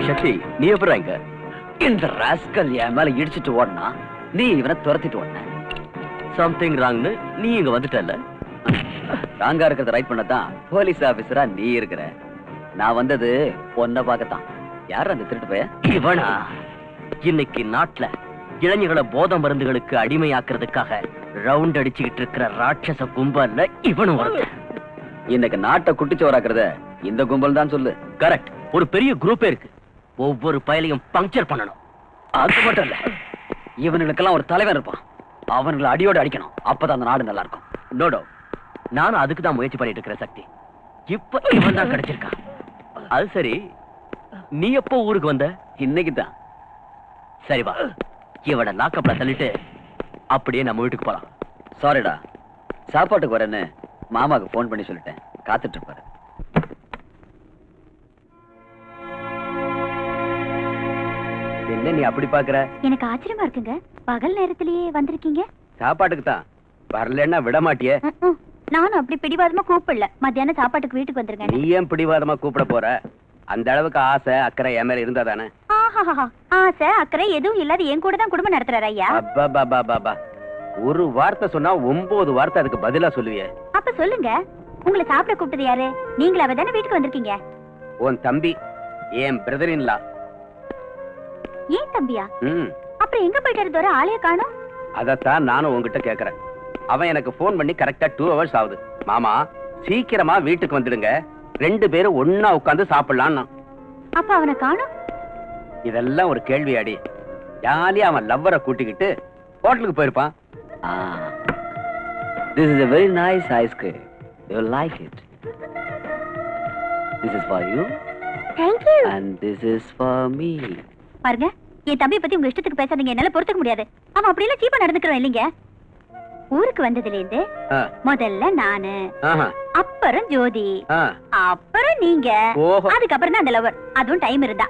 சக்தி, நீ எப்படி இங்க? இந்த ராஸ்கல் என் மேல இடிச்சிட்டு ஓடனா நீ இவனை துரத்திட்டு ஓடன. சம்திங் ராங்னு நீ இங்க வந்துட்டல. ராங்கா இருக்கிறத ரைட் பண்ணதான் போலீஸ் ஆபீசரா நீ இருக்கிற. நான் வந்தது பொண்ணை பார்க்கத்தான். யார் அந்த திருட்டு பைய? இவனா? இன்னைக்கு நாட்டுல இளைஞர்களை போத மருந்துகளுக்கு அடிமையாக்குறதுக்காக ரவுண்ட் அடிச்சுக்கிட்டு இருக்கிற ராட்சச கும்பல்ல இவனும் ஒருத்தன். இன்னைக்கு நாட்டை குட்டிச்சோராக்குறத இந்த கும்பல் தான் சொல்லு. கரெக்ட். ஒரு பெரிய குரூப்பே இருக்கு. ஒவ்வொரு பயலையும் பங்க்சர் பண்ணணும். அது மட்டும் இல்ல, இவனுக்கெல்லாம் ஒரு தலைவன் இருப்பான். அவனுங்களை அடியோடு அடிக்கணும். அப்பதான் அந்த நாடு நல்லா இருக்கும். நோடோ, நானும் அதுக்கு தான் முயற்சி பண்ணிட்டு இருக்கிற சக்தி. இப்ப இவன் தான் கிடைச்சிருக்கான். அது சரி, நீ எப்போ ஊருக்கு வந்த? இன்னைக்கு தான். சரி வா, இவனை லாக்கப்ல தள்ளிட்டு அப்படியே நம்ம வீட்டுக்கு போலாம். சாரிடா, சாப்பாட்டுக்கு வரேன்னு மாமாவுக்கு போன் பண்ணி சொல்லிட்டேன். காத்துட்டு இருப்பாரு. என்ன நீ அப்படி பாக்குற? எனக்கு ஆச்சரியமா இருக்குங்க. பகல் நேரத்திலேயே வந்திருக்கீங்க. சாப்பாட்டுக்கு தான். வரலன்னா விட மாட்டியே. நானும் அப்படி பிடிவாதமா கூப்பிடல. மத்தியானம் சாப்பாட்டுக்கு வீட்டுக்கு வந்துருங்க. நீ ஏன் பிடிவாதமா கூப்பிட போற? அந்த அளவுக்கு ஆசை அக்கறை என் மேல இருந்தா தானே. ஆசை அக்கறை எதுவும் இல்லாத என் கூட தான் குடும்பம் நடத்துறாரு ஐயா. அப்பா, ஒரு வார்த்தை சொன்னா 9 வார்த்தை அதுக்கு பதிலா சொல்லுவியே. அப்ப சொல்லுங்க, உங்களை சாப்பிட கூப்பிட்டது யாரு? நீங்களாவே தானே வீட்டுக்கு வந்திருக்கீங்க. உன் தம்பி, என் பிரதர் இன் லா. ஏன் தம்பியா? அப்புறம் எங்க போயிட்டாரு தோற? ஆளைய காணோம். அதத்தான் நானும் உங்ககிட்ட கேக்குறேன். அவன் எனக்கு போன் பண்ணி கரெக்டா 2 hours ஆகுது. மாமா சீக்கிரமா வீட்டுக்கு வந்துடுங்க, 2 பேரும் ஒன்னா உட்கார்ந்து சாப்பிடலாம். அப்ப அவனை காணோம். இதெல்லாம் ஒரு கேள்வியாடி? ஜாலியா அவன் லவ்வரை கூட்டிக்கிட்டு ஹோட்டலுக்கு போயிருப்பான். This is a very nice ice cream. You will like it. This is for you. Thank you. And this is for me. பாருங்க, என் தம்பியை பத்தி உங்க இஷ்டத்துக்கு பேசாதீங்க. என்னால பொறுத்துக்க முடியாது. அவன் அப்படி எல்லாம் சீப்பா நடந்துக்கிறோம் இல்லைங்க. ஊருக்கு வந்ததுல இருந்து முதல்ல நானு, அப்புறம் ஜோதி, அப்புறம் நீங்க, அதுக்கப்புறம் தான் அந்த லவர். அதுவும் டைம் இருந்தா.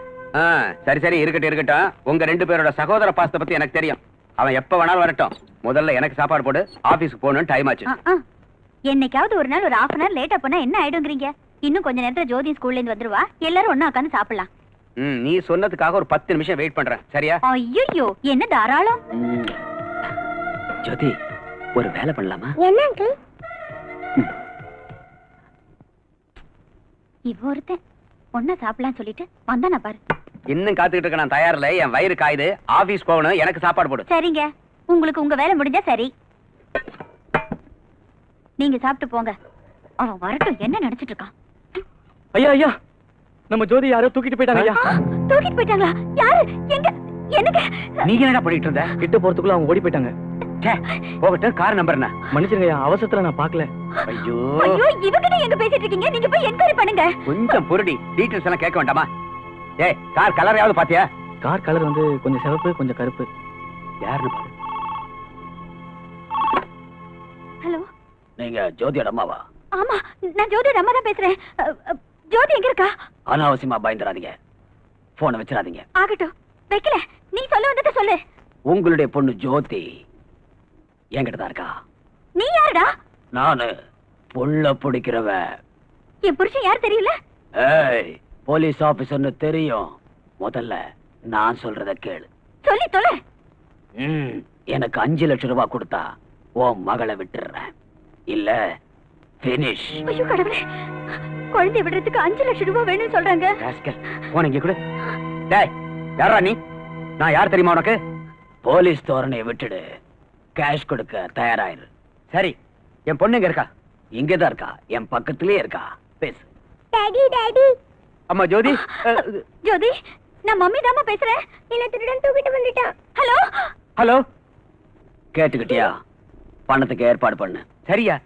சரி இருக்கட்டும். உங்க 2 பேரோட சகோதர பாசத்தை பத்தி எனக்கு தெரியும். அவன் எப்ப வேணாலும் வரட்டும். முதல்ல எனக்கு சாப்பாடு போடு. ஆபீஸ்க்கு போகணும், டைம் ஆச்சு. என்னைக்காவது ஒரு நாள் ஒரு 1/2 hour லேட்டா போனா என்ன ஆயிடுங்கிறீங்க? இன்னும் கொஞ்ச நேரத்துல ஜோதி ஸ்கூல்ல இருந்து வந்துருவா. எல்லாரும் ஒண்ணா உட்கார்ந்து சாப்பிடலாம். நீ சொன்னதுக்காக ஒரு 10 நிமிஷம் வெயிட் பண்றேன். சரியா? ஐயோ, என்ன தாராளம். ஜோதி, ஒரு வேலை பண்ணலாமா? என்ன அங்கிள்? இவ ஒருத்தன் ஒண்ணா சாப்பிடலாம் சொல்லிட்டு வந்தானா பாரு. இன்னும் காத்துக்கிட்டு இருக்க. நான் தயாரில்ல. என் வயிறு காயுது. ஆபீஸ் போகணும். எனக்கு சாப்பாடு போடு. சரிங்க, உங்களுக்கு உங்க வேலை முடிஞ்சா சரி. நீங்க சாப்பிட்டு போங்க. அவன் வரட்டும். என்ன நினைச்சிட்டு இருக்கான்? ஐயா, நம்ம ஜோதி யாரோ தூக்கிட்டு போயிட்டாங்க ஐயா. தூக்கிட்டு போயிட்டாங்களா? யாரு? எங்க? எனக்கு நீங்க என்ன பண்ணிட்டு இருந்த? கிட்ட போறதுக்குள்ள அவங்க ஓடி போயிட்டாங்க. போகட்டும். கார் நம்பர் என்ன? மன்னிச்சிருங்க ஐயா, அவசரத்துல நான் பாக்கல. ஐயோ, இவகிட்ட எங்க பேசிட்டு இருக்கீங்க? நீங்க போய் என்கொயரி பண்ணுங்க. கொஞ்சம் பொருடி. டீடைல்ஸ் எல்லாம் கேட்க வேண்டாமா? கார் கலரையாவது பாத்தியா? கார் கலர் வந்து கொஞ்சம் சிவப்பு, கொஞ்சம் கருப்பு. யாருன்னு பாரு. ஹலோ, நீங்க ஜோதியோட அம்மாவா? ஆமா, நான் ஜோதியோட அம்மா தான் பேசுறேன். ஜோதி எங்க இருக்கா? அனாவசியமா பயந்துராதீங்க. போனை வச்சிடாதீங்க. ஆகட்டும், வைக்கல. நீ சொல்ல வந்தத சொல்லு. உங்களுடைய பொண்ணு ஜோதி என்கிட்ட தான் இருக்கா. நீ யாருடா? நானு புள்ள பிடிக்கிறவ. என் புருஷன் யார் தெரியல? போலீஸ் ஆபீசர்னு தெரியும். முதல்ல நான் சொல்றத கேளு. சொல்லி தொலை. எனக்கு 5 லட்சம் ரூபாய் கொடுத்தா உன் மகளை விட்டுறேன். இல்ல பினிஷ். ஐயோ கடவுளே, குழந்தை விடுறதுக்கு 5 லட்சம் ரூபாய் வேணும்னு சொல்றாங்க. போனீங்க கூட. டேய், யாரா நீ? நான் யார் தெரியுமா உனக்கு? போலீஸ் தோரணையை விட்டுடு. கேஷ் கொடுக்க தயாராயிரு. சரி, என் பொண்ணு எங்க இருக்கா? இங்கதான் இருக்கா. என் பக்கத்திலே இருக்கா. பேசு. Daddy daddy. அம்மா ஜோதி. ஜோதி, நான் மம்மி தாமா பேசுறேன். என்ன திருடன் தூக்கிட்டு வந்துட்டான். ஹலோ ஹலோ, கேட்டுக்கிட்டியா? பணத்துக்கு ஏற்பாடு பண்ணு. சரியா?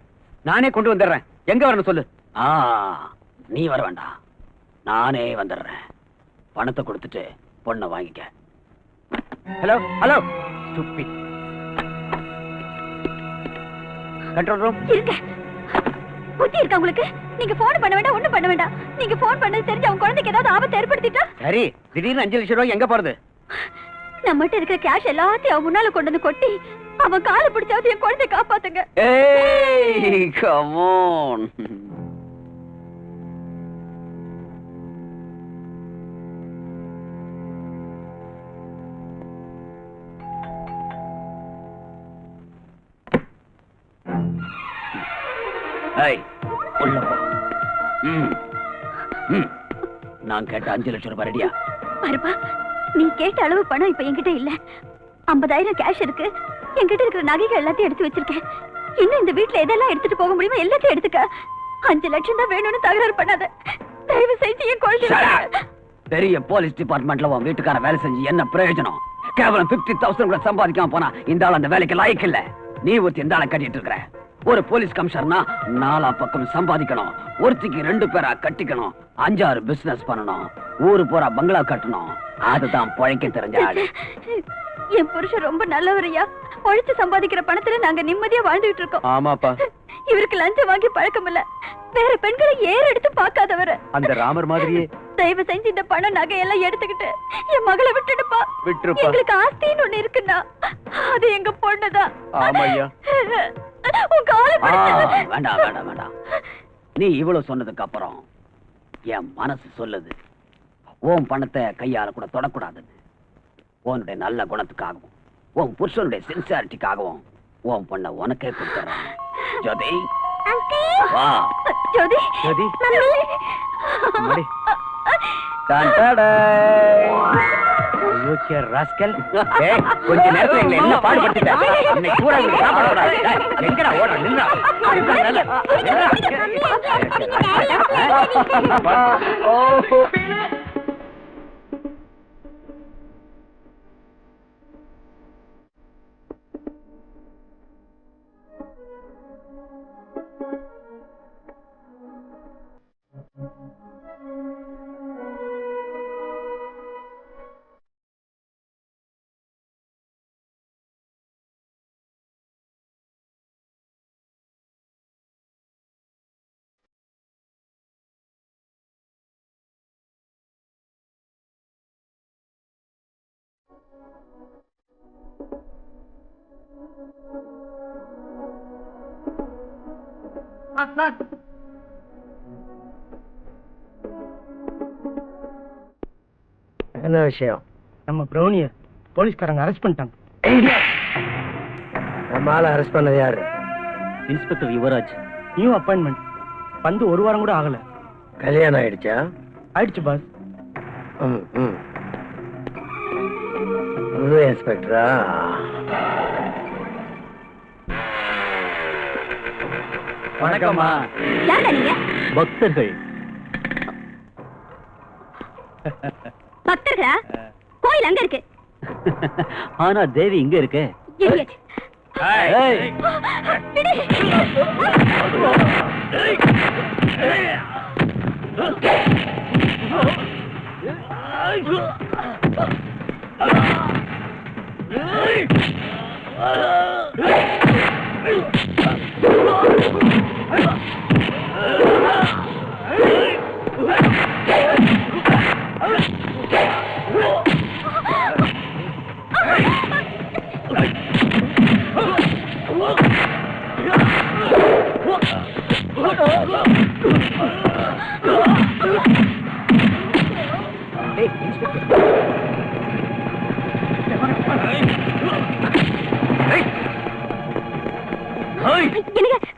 நானே கொண்டு வந்துடுறேன். எங்க வரணும் சொல்லு. நீ வர வேண்டாம், நானே வந்துடுறேன். பணத்தை கொடுத்துட்டு பொண்ணை வாங்கிக்க. Hello hello. Stupid. Control room. இருங்க. புத்தி இருக்கா உங்களுக்கு? நீங்க போன் பண்ண வேண்டாம், ஒண்ணும் பண்ண வேண்டாம். நீங்க போன் பண்ணது தெரிஞ்சு அவன் குழந்தைக்கு ஏதாவது ஆபத்து ஏற்படுத்திட்டா? சரி, திடீர்னு 5 லட்சம் ரூபாய் எங்க போறது? நம்மகிட்ட இருக்கிற கேஷ் எல்லாத்தையும் அவன் முன்னால கொண்டு வந்து கொட்டி அவன் காலை பிடிச்சாவது என் குழந்தை காப்பாத்துங்க. ஏய், கம் ஆன். ஏய், உள்ள போ. நான் கேட்ட 5 லட்சம் ரூபாய் ரெடியா? பாருப்பா, நீ கேட்ட அளவு பணம் இப்ப என்கிட்ட இல்ல. 50,000 கேஷ் இருக்கு. என்கிட்ட இருக்கிற நகைகள் எல்லாத்தையும் எடுத்து வச்சிருக்கேன். இன்னும் இந்த வீட்டுல எதெல்லாம் எடுத்துட்டு போக முடியுமோ எல்லாத்தையும் எடுத்துக்க. 5 லட்சம் தான் வேணும்னு தகராறு பண்ணாத. தயவு செஞ்சு என் குழந்தை. பெரிய போலீஸ் டிபார்ட்மெண்ட்ல உன் வீட்டுக்கார வேலை செஞ்சு என்ன பிரயோஜனம்? கேவலம் 50,000 கூட சம்பாதிக்காம போனா இந்த ஆள் அந்த வேலைக்கு லாய்க்கு இல்ல. நீ ஒருத்தி இந்த ஆளை கட்டிட்டு இருக்கிற. ஒரு போலீஸ் கமிஷனர்னா 4 பக்கம் சம்பாதிக்கணும். ஒருத்திக்கு 2 பேரா கட்டிக்கணும். 5-6 பிசினஸ் பண்ணணும். ஊரு பூரா பங்களா கட்டணும். அதுதான் பொழைக்க தெரிஞ்ச ஆளு. என் புருஷன் ரொம்ப நல்லவரையா. உழைச்சு சம்பாதிக்கிற பணத்துல நாங்க நிம்மதியா வாழ்ந்துட்டு இருக்கோம். ஆமாப்பா. இவருக்கு லஞ்சம் வாங்கி பழக்கம் இல்ல. வேற பெண்களை ஏறு எடுத்து பார்க்காதவரு. அந்த ராமர் மாதிரியே. தயவு செஞ்சு இந்த பணம் நகையெல்லாம் எடுத்துக்கிட்டு என் மகளை விட்டுடுப்பா. எங்களுக்கு ஆஸ்தின்னு ஒண்ணு இருக்குன்னா அது எங்க பொண்ணுதான். ஆமாய்யா. வேண்டாம் வேண்டாம் வேண்டாம். நீ இவ்வளவு சொன்னதுக்கு அப்புறம் என் மனசு சொல்லுது உன் பணத்தை கையால கூட தொடக்கூடாதுன்னு. உன்னுடைய நல்ல குணத்துக்காகவும் உன் புருஷனுடைய சின்சியாரிட்டிக்காகவும் உன் பொண்ண உனக்கே கொடுத்துறேன். ஜோதி வா. ஜோதி ஜோதி. கொஞ்ச நேரத்துல எங்களை என்ன பாடுபடுத்திட்ட? இன்னைக்கு கூட சாப்பிடக்கூடாது. எங்கடா ஓடுற? நின்னா என்ன விஷயம்? நம்ம பிரௌனிய போலீஸ்காரங்க அரெஸ்ட் பண்ணிட்டாங்க. நம்ம ஆளை அரெஸ்ட் பண்ணது யாரு? இன்ஸ்பெக்டர் யுவராஜ். New appointment. வந்து 1 வாரம் கூட ஆகல. கல்யாணம் ஆயிடுச்சா? ஆயிடுச்சு பாஸ். புது இன்ஸ்பெக்டரா? வணக்கம்மா. யாரா நீங்க? பக்தர்கள். பக்தர்களா? கோயில் அங்க இருக்கு. ஆனா தேவி இங்க இருக்கு. Idiot. ஏய்.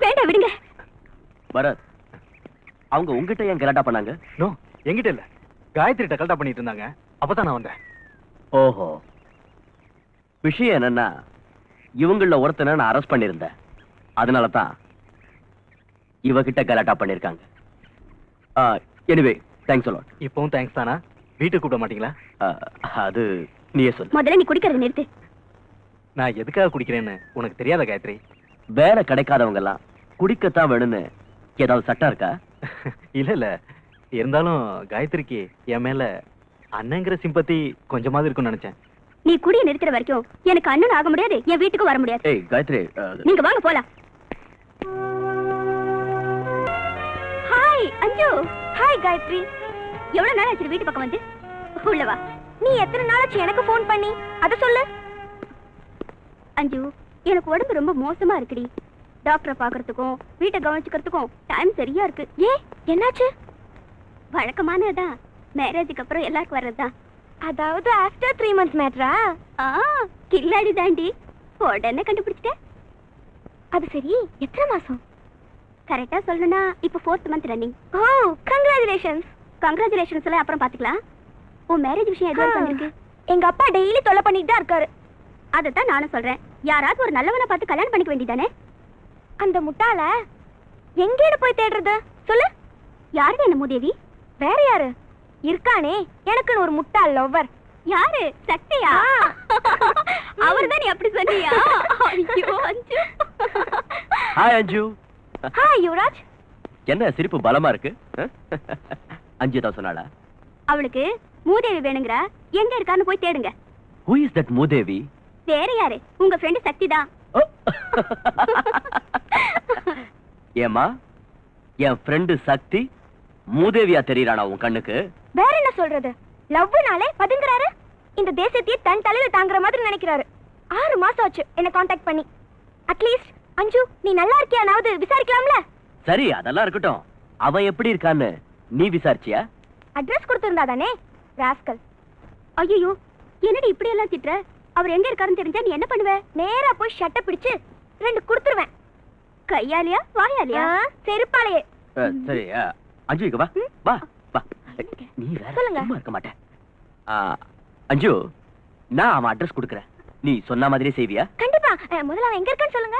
வேண்டாம் விடுங்க. பரத், அவங்க உங்ககிட்ட ஏன் கலாட்டா பண்ணாங்க? நோ, என்கிட்ட இல்ல. காயத்ரிட்ட கலாட்டா பண்ணிட்டு இருந்தாங்க. அப்பதான் நான் வந்தேன். ஓஹோ. விஷயம் என்னன்னா, இவங்கள ஒருத்தனை நான் அரெஸ்ட் பண்ணிருந்தேன். அதனால தான் இவகிட்ட கலாட்டா பண்ணிருக்காங்க. Anyway, thanks a lot. இப்பவும் தேங்க்ஸ் தானா? வீட்டுக்கு கூப்பிட மாட்டீங்களா? அது நீயே சொல்லு. முதல்ல நீ குடிக்கிறத நிறுத்து. நான் எதுக்காக குடிக்கிறேன்னு உனக்கு தெரியாத காயத்ரி? வேலை கிடைக்காதவங்க எல்லாம் குடிக்கத்தான் வேணும்னு ஏதாவது சட்டம் இருக்கா? இல்ல இல்ல, இருந்தாலும் காயத்ரிக்கு என் மேல அண்ணங்கிற சிம்பத்தி கொஞ்சமாவது இருக்கும்னு நினைச்சேன். நீ குடிய நிறுத்துற வரைக்கும் எனக்கு அண்ணன் ஆக முடியாது, என் வீட்டுக்கு வர முடியாது. ஏய் காயத்ரி, நீங்க வாங்க போலாம். ஹாய் அஞ்சு. ஹாய் காயத்ரி. எவ்வளவு நாள் ஆச்சு வீட்டு பக்கம் வந்து? உள்ள வா. நீ எத்தனை நாள் ஆச்சு எனக்கு ஃபோன் பண்ணி? அத சொல்லு. அஞ்சு, எனக்கு உடம்பு ரொம்ப மோசமா இருக்குடி. டாக்டரை பாக்குறதுக்கும் வீட்டை கவனிச்சுக்கிறதுக்கும் டைம் சரியா இருக்கு. ஏன், என்னாச்சு? வழக்கமானதான், மேரேஜுக்கு அப்புறம் எல்லாருக்கும் வர்றதுதான். அதாவது ஆஃப்டர் 3 months மேட்ரா? கில்லாடி தாண்டி. உடனே கண்டுபிடிச்சிட்டேன். அது சரி, எத்தனை மாசம்? கரெக்டா சொல்லணும்னா இப்ப 4th month ரன்னிங். ஓ, கங்க்ராச்சுலேஷன்ஸ். கங்க்ராச்சுலேஷன்ஸ் எல்லாம் அப்புறம் பாத்துக்கலாம். உன் மேரேஜ் விஷயம் எதுவும் பண்ணிருக்கு? எங்க அப்பா டெய்லி தொலை பண்ணிட்டு தான் இருக்காரு. அதைத்தான் நானும் சொல்றேன், யாராவது ஒரு நல்லவனை பார்த்து கல்யாணம் பண்ணிக்க வேண்டியதானே. அந்த முட்டாள எங்கேடு போய் தேடுறது சொல்லு. யாரு என்ன மூதேவி? வேற யாரு இருக்கானே எனக்குன்னு ஒரு முட்டாள் லவ்வர். யாரு? சக்தியா? அவர்தான். நீ அப்படி சொன்னியா? ஐயோ அஞ்சு. ஹாய் அஞ்சு. ஹாய் யுவராஜ். என்ன சிரிப்பு பலமா இருக்கு? அஞ்சு தான் சொன்னாளா? அவளுக்கு மூதேவி வேணுங்கற, எங்க இருக்கான்னு போய் தேடுங்க. Who is that மூதேவி? வேற யாரு? உங்க ஃப்ரெண்ட் சக்தி தான். ஏமா, என் ஃப்ரெண்டு சக்தி மூதேவியா தெரியறானா உன் கண்ணுக்கு? வேற என்ன சொல்றது? லவ்னாலே பதுங்குறாரு. இந்த தேசத்தையே தன் தலையில தாங்குற மாதிரி நினைக்கிறாரு. 6 மாசம் ஆச்சு என்ன காண்டாக்ட் பண்ணி. அட்லீஸ்ட் அஞ்சு நீ நல்லா இருக்கியானாவது விசாரிக்கலாம்ல? சரி, அதெல்லாம் இருக்கட்டும். அவன் எப்படி இருக்கான்னு நீ விசாரிச்சியா? அட்ரஸ் கொடுத்திருந்தா தானே ராஸ்கல். ஐயோ, என்னடி இப்படி எல்லாம் திட்ற? அவர் எங்க இருக்காருன்னு தெரிஞ்சா நீ என்ன பண்ணுவ? நேரா போய் ஷட்டை பிடிச்சு 2 கொடுத்துருவேன். கையாலியா வாயாலியா? செருப்பாலையே. சரி, அஞ்சு இங்க வா. வா வா. நீ வேற சொல்லுங்க. சும்மா இருக்க மாட்டே. அஞ்சு, நான் அவன் அட்ரஸ் கொடுக்கறேன், நீ சொன்ன மாதிரியே செய்வியா? கண்டிப்பா. முதல்ல அவன் எங்க இருக்கான்னு சொல்லுங்க.